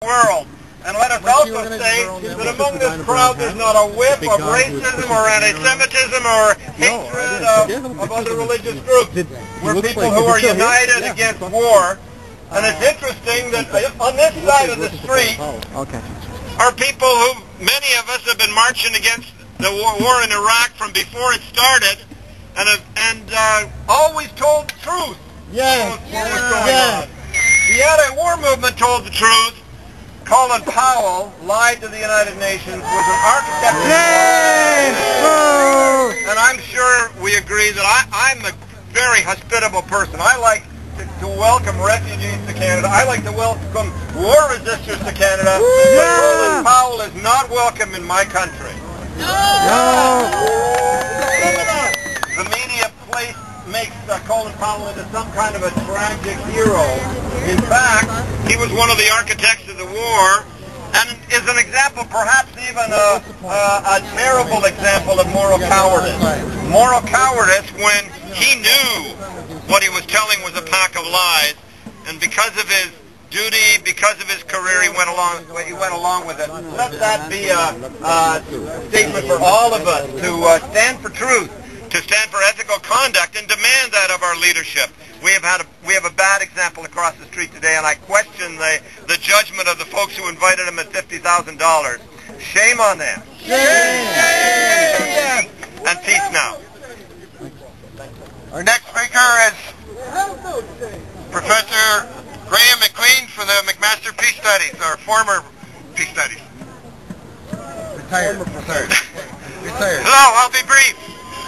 world. And let us also say that among this crowd there's not a whiff of racism or anti-Semitism or hatred of other religious groups. We're people who are united against war. And it's interesting that on this side of the street are people who, many of us have been marching against the war in Iraq from before it started and always told the truth. What was going on. The anti-war movement told the truth. Colin Powell lied to the United Nations, was an architect of war. And I'm sure we agree that I'm a very hospitable person. I like to welcome refugees to Canada. I like to welcome war resistors to Canada. But Colin Powell is not welcome in my country. The media makes Colin Powell into some kind of a tragic hero. In fact, he was one of the architects of the war and is an example, perhaps even a terrible example of moral cowardice. Moral cowardice when he knew what he was telling was a pack of lies, and because of his duty, because of his career, he went along with it. Let that be a statement for all of us to stand for truth, to stand for ethical conduct, and demand that of our leadership. We have a bad example across the street today, and I question the judgment of the folks who invited him at $50,000. Shame on them. Shame. And peace now. Our next speaker is Professor Graeme Macqueen for the McMaster Peace Studies, or former Peace Studies. Retired. Hello, I'll be brief.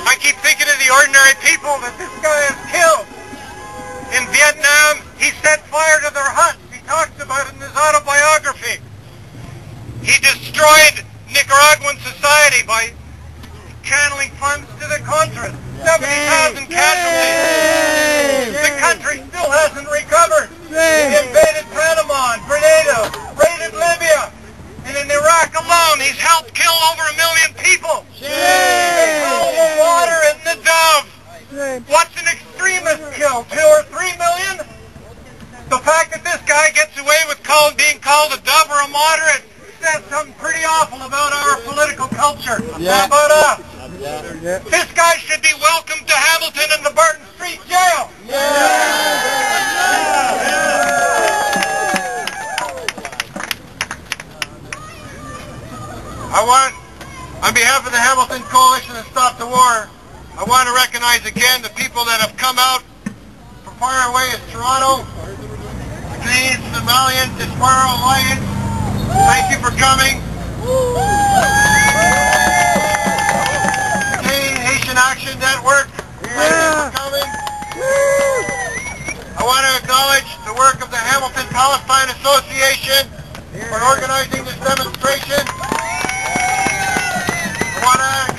I keep thinking of the ordinary people that this guy has killed. In Vietnam, he set fire to their huts. He talks about it in his autobiography. He destroyed Nicaraguan society by channeling funds to the Contras. 70,000 casualties. The country still hasn't recovered. He invaded Panama and Grenada, raided Libya. And in Iraq alone, he's helped kill over 1 million people. They call the water and the dove. What's an extremist kill? 2 or 3 million? The fact that this guy gets away with being called a dove or a moderate says something pretty awful about our political culture. How about us? This guy should be welcomed to Hamilton and the Barton Street Jail. On behalf of the Hamilton Coalition to Stop the War, I want to recognize again the people that have come out from far away as Toronto, the Canadian Somalian Diaspora Alliance. Thank you for coming. The Canadian Haitian Action Network. Thank you for coming. I want to acknowledge the work of the Hamilton Palestine Association for organizing this demonstration. I want to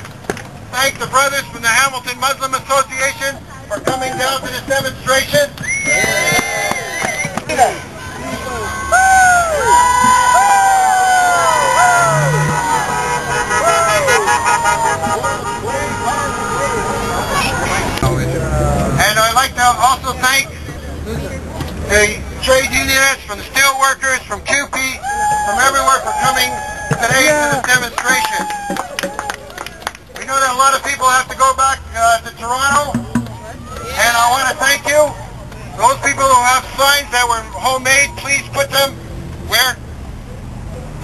thank the brothers from the Hamilton Muslim Association for coming down to this demonstration. And I'd like to also thank the trade unionists, from the steel workers, from QP, from everywhere for coming today to this demonstration. We know that a lot of people have to go back to Toronto, and I want to thank you. Those people who have signs that were homemade, please put them where?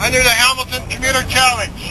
Under the Hamilton Commuter Challenge.